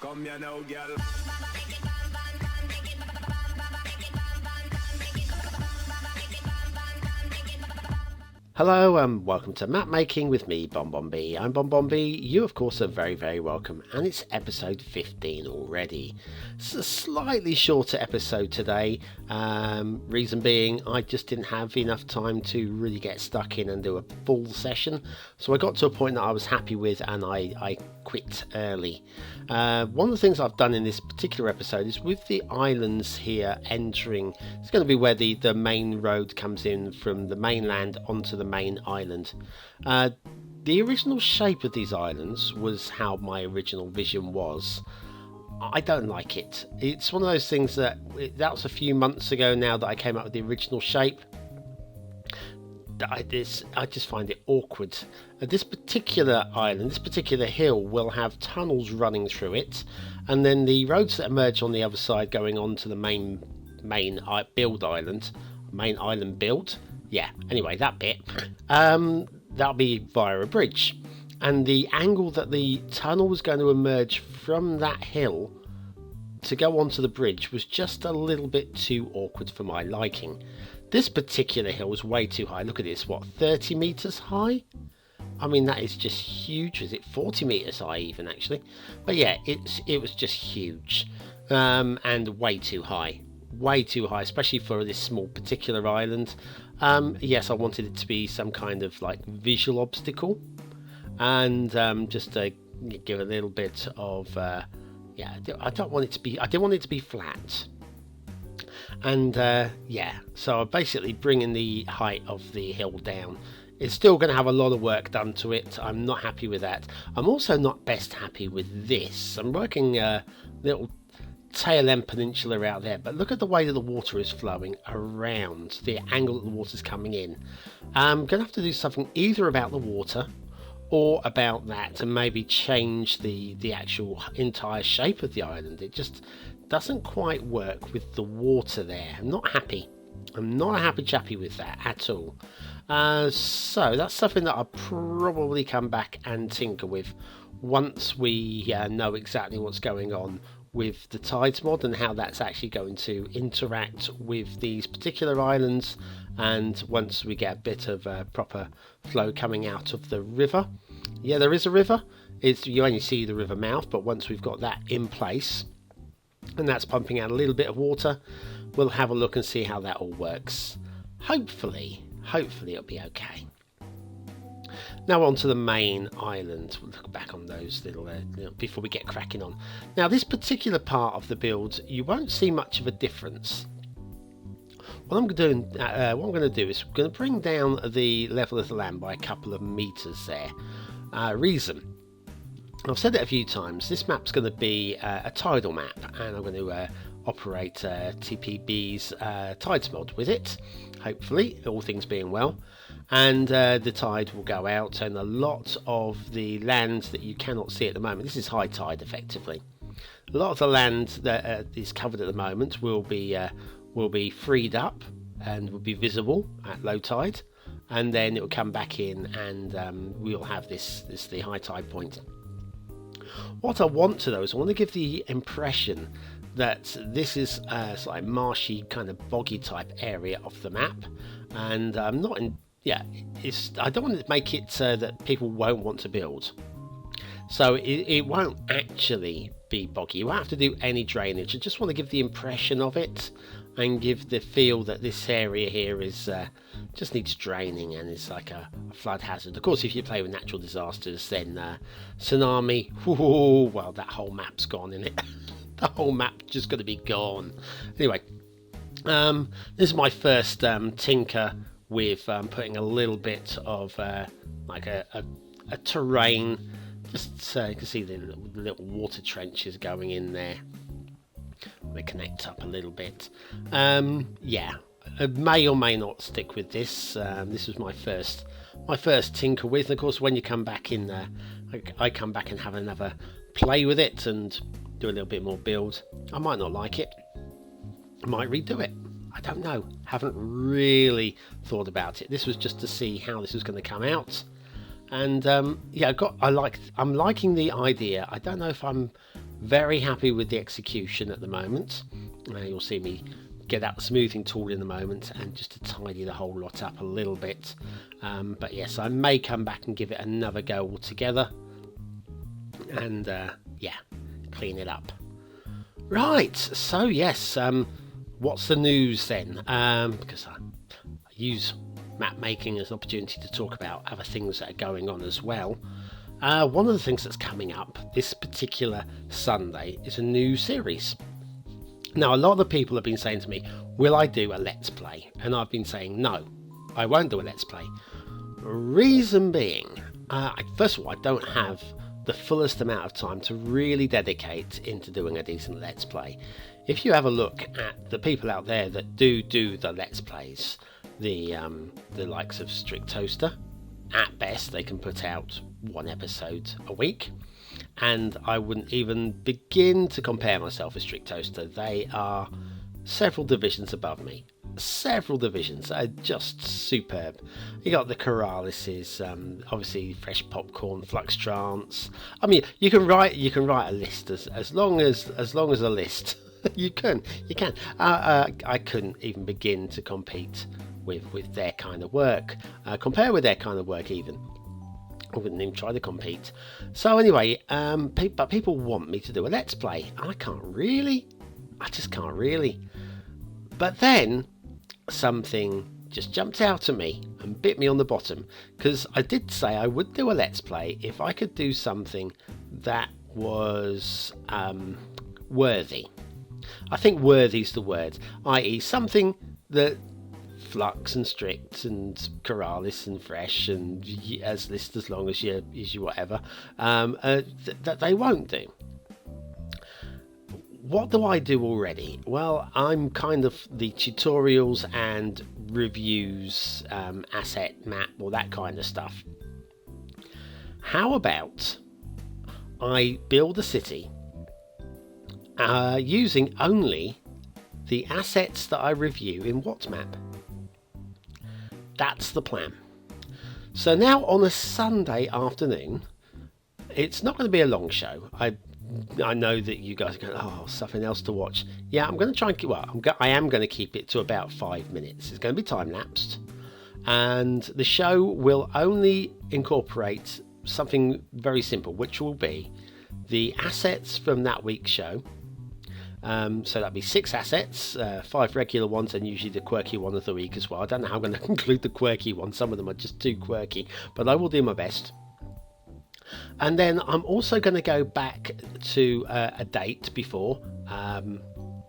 Come here now, girl. Hello and welcome to Map Making with me, BonBonB. I'm BonBonB. You, of course, are very, very welcome, and it's episode 15 already. It's a slightly shorter episode today. Reason being, I just didn't have enough time to really get stuck in and do a full session. So I got to a point that I was happy with, and I quit early. One of the things I've done in this particular episode is with the islands here entering. It's going to be where the main road comes in from the mainland onto the main island. The original shape of these islands was how my original vision was. I don't like it. It's one of those things that was a few months ago now that I came up with the original shape. I just find it awkward. This particular island, this particular hill, will have tunnels running through it, and then the roads that emerge on the other side going on to the main build island, main island build. Yeah, anyway, that bit, that'll be via a bridge. And the angle that the tunnel was going to emerge from that hill to go onto the bridge was just a little bit too awkward for my liking. This particular hill was way too high. Look at this, what, 30 meters high? I mean, that is just huge. Is it 40 meters high even, actually? But yeah, it was just huge, and way too high. Way too high, especially for this small particular island. Yes, I wanted it to be some kind of like visual obstacle, and just to give a little bit of yeah, I didn't want it to be flat. And yeah, so I'm basically bringing the height of the hill down. It's still going to have a lot of work done to it. I'm not happy with that. I'm also not best happy with this. I'm working a little tail end peninsula out there, but look at the way that the water is flowing around, the angle that the water's coming in. I'm going to have to do something either about the water or about that, and maybe change the actual entire shape of the island. It just doesn't quite work with the water there. I'm not happy. I'm not a happy chappy with that at all. So that's something that I'll probably come back and tinker with once we know exactly what's going on with the tides mod and how that's actually going to interact with these particular islands, and once we get a bit of proper flow coming out of the river. Yeah, there is a river. You only see the river mouth, but once we've got that in place and that's pumping out a little bit of water, we'll have a look and see how that all works. Hopefully it'll be okay. Now on to the main island. We'll look back on those little before we get cracking on. Now this particular part of the build, you won't see much of a difference. What I'm going to do is I'm going to bring down the level of the land by a couple of meters there. Reason, I've said it a few times, this map's going to be a tidal map, and I'm going to operate TPB's tides mod with it, hopefully, all things being well. And the tide will go out, and a lot of the land that you cannot see at the moment, this is high tide effectively, a lot of the land that is covered at the moment will be freed up and will be visible at low tide, and then it will come back in, and we'll have this the high tide point. What I want to, though, is I want to give the impression that this is a sort of marshy, kind of boggy type area of the map, and I'm not in. Yeah, I don't want to make it that people won't want to build. So it won't actually be boggy. You won't have to do any drainage. I just want to give the impression of it and give the feel that this area here is just needs draining and is like a flood hazard. Of course, if you play with natural disasters, then tsunami, well, that whole map's gone, isn't it? The whole map just going to be gone. Anyway, this is my first tinker with putting a little bit of like a terrain, just so you can see the little water trenches going in there. We connect up a little bit. Yeah, I may or may not stick with this. This was my first tinker with, and of course when you come back in there, I come back and have another play with it and do a little bit more build. I might not like it. I might redo it. I don't know. Haven't really thought about it. This was just to see how this was going to come out. And yeah, I'm liking the idea. I don't know if I'm Very happy with the execution at the moment. You'll see me get out the smoothing tool in a moment and just to tidy the whole lot up a little bit. But yes, I may come back and give it another go altogether and yeah, clean it up. Right, so yes, what's the news then? Because I use map making as an opportunity to talk about other things that are going on as well. One of the things that's coming up this particular Sunday is a new series. Now, a lot of people have been saying to me, will I do a Let's Play? And I've been saying, no, I won't do a Let's Play. Reason being, first of all, I don't have the fullest amount of time to really dedicate into doing a decent Let's Play. If you have a look at the people out there that do the Let's Plays, the likes of Strict Toaster, at best they can put out one episode a week. And I wouldn't even begin to compare myself with Strict Toaster. They are several divisions above me. Several divisions are just superb. You got the Corralises, obviously Fresh Popcorn, Flux Trance. I mean, you can write a list as long as a list. you can. I couldn't even begin to compete with their kind of work. Compare with their kind of work even. I wouldn't even try to compete. So anyway, but people want me to do a Let's Play. I just can't really. But then something just jumped out at me and bit me on the bottom, because I did say I would do a Let's Play if I could do something that was worthy. I think worthy's the word, i.e. something that Flux and Strict and Corralis and Fresh and as list as long as you whatever that they won't do. What do I do already? Well, I'm kind of the tutorials and reviews, asset map, or that kind of stuff. How about I build a city using only the assets that I review in WhatMap? That's the plan. So now on a Sunday afternoon, it's not going to be a long show. I know that you guys are going, oh, something else to watch. Yeah, I'm going to try and keep, I am going to keep it to about 5 minutes. It's going to be time lapsed, and the show will only incorporate something very simple, which will be the assets from that week's show. So that'll be 6 assets, 5 regular ones, and usually the quirky one of the week as well. I don't know how I'm going to include the quirky one. Some of them are just too quirky, but I will do my best. And then I'm also going to go back to a date before.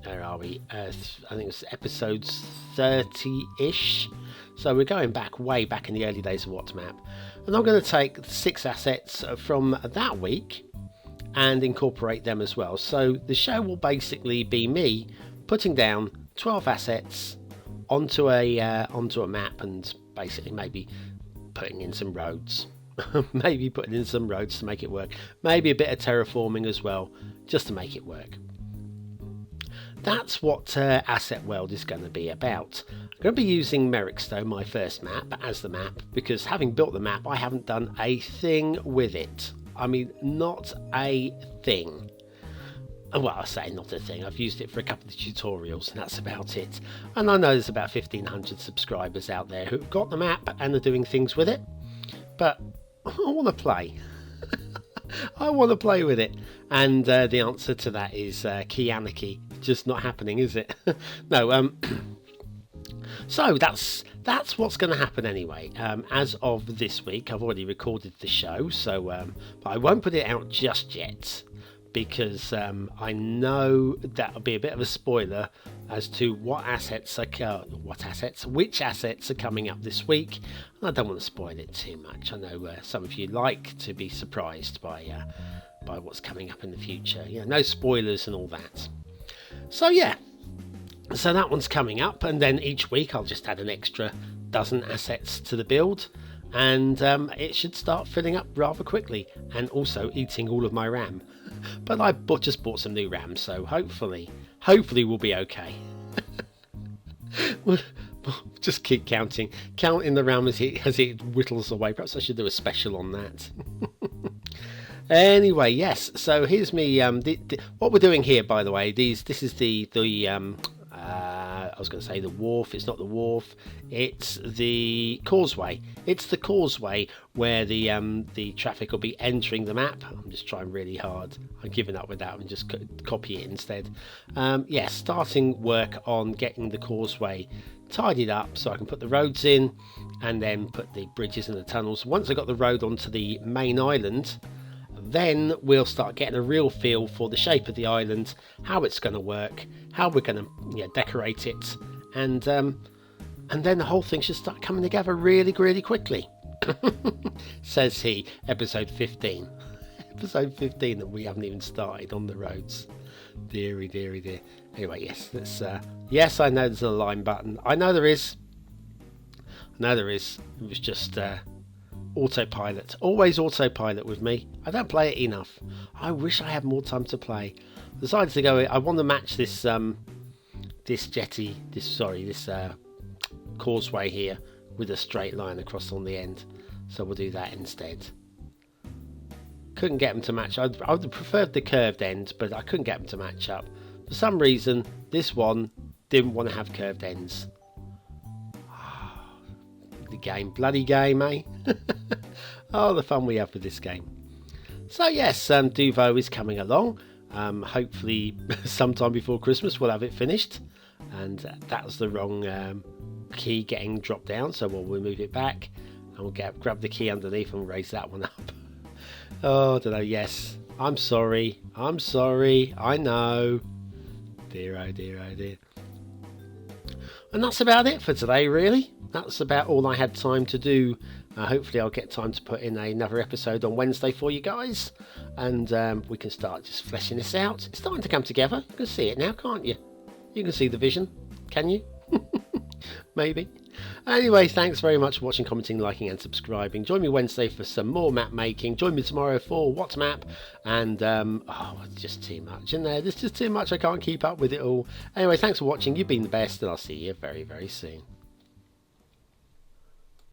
Where are we? I think it's episodes 30-ish. So we're going back, way back in the early days of WhatMap. And I'm going to take 6 assets from that week and incorporate them as well. So the show will basically be me putting down 12 assets onto a map, and basically maybe putting in some roads. Maybe putting in some roads to make it work. Maybe a bit of terraforming as well, just to make it work. That's what Asset World is going to be about. I'm going to be using Merrickstowe, my first map, as the map, because having built the map, I haven't done a thing with it. I mean, not a thing. Well, I say not a thing. I've used it for a couple of tutorials, and that's about it. And I know there's about 1,500 subscribers out there who've got the map and are doing things with it. But I want to play. I want to play with it. And the answer to that is key anarchy. Just not happening, is it? No. So that's what's going to happen anyway. As of this week, I've already recorded the show, so but I won't put it out just yet, because I know that'll be a bit of a spoiler as to which assets are coming up this week. And I don't want to spoil it too much. I know some of you like to be surprised by what's coming up in the future. No spoilers and all that. So yeah. So that one's coming up, and then each week I'll just add an extra dozen assets to the build, and it should start filling up rather quickly, and also eating all of my RAM. But I just bought some new RAM, so hopefully we'll be okay. We'll just keep counting the RAM as it whittles away. Perhaps I should do a special on that. Anyway, yes. So here's me. What we're doing here, by the way, this is the I was going to say the wharf. It's not the wharf. It's the causeway. It's the causeway where the traffic will be entering the map. I'm just trying really hard. I'm giving up with that and just copy it instead. Yes, starting work on getting the causeway tidied up so I can put the roads in and then put the bridges and the tunnels. Once I got the road onto the main island, then we'll start getting a real feel for the shape of the island, how it's going to work, how we're going to decorate it, and then the whole thing should start coming together really quickly. Says he. Episode 15. Episode 15 and we haven't even started on the roads. Deary dear. Anyway, yes, let's yes, I know there's a line button. I know there is. It was just autopilot. Always autopilot with me. I don't play it enough. I wish I had more time to play. Decided to go. I want to match this this jetty. This causeway here with a straight line across on the end. So we'll do that instead. Couldn't get them to match. I would have preferred the curved end, but I couldn't get them to match up. For some reason, this one didn't want to have curved ends. The game, bloody game, eh? Oh, the fun we have with this game. So yes, Duvo is coming along. Hopefully sometime before Christmas we'll have it finished. And that was the wrong key getting dropped down, so we'll move it back and we'll grab the key underneath and raise that one up. Oh, I don't know. Yes, I'm sorry, I know. Dear, oh dear, oh dear. And that's about it for today, really. That's about all I had time to do. Hopefully I'll get time to put in another episode on Wednesday for you guys, and we can start just fleshing this out. It's starting to come together. You can see it now, can't you? You can see the vision, can you? Maybe. Anyway, thanks very much for watching, commenting, liking and subscribing. Join me Wednesday for some more map making. Join me tomorrow for What Map, and oh, it's just too much in there. There's just too much. I can't keep up with it all. Anyway, thanks for watching. You've been the best, and I'll see you very soon.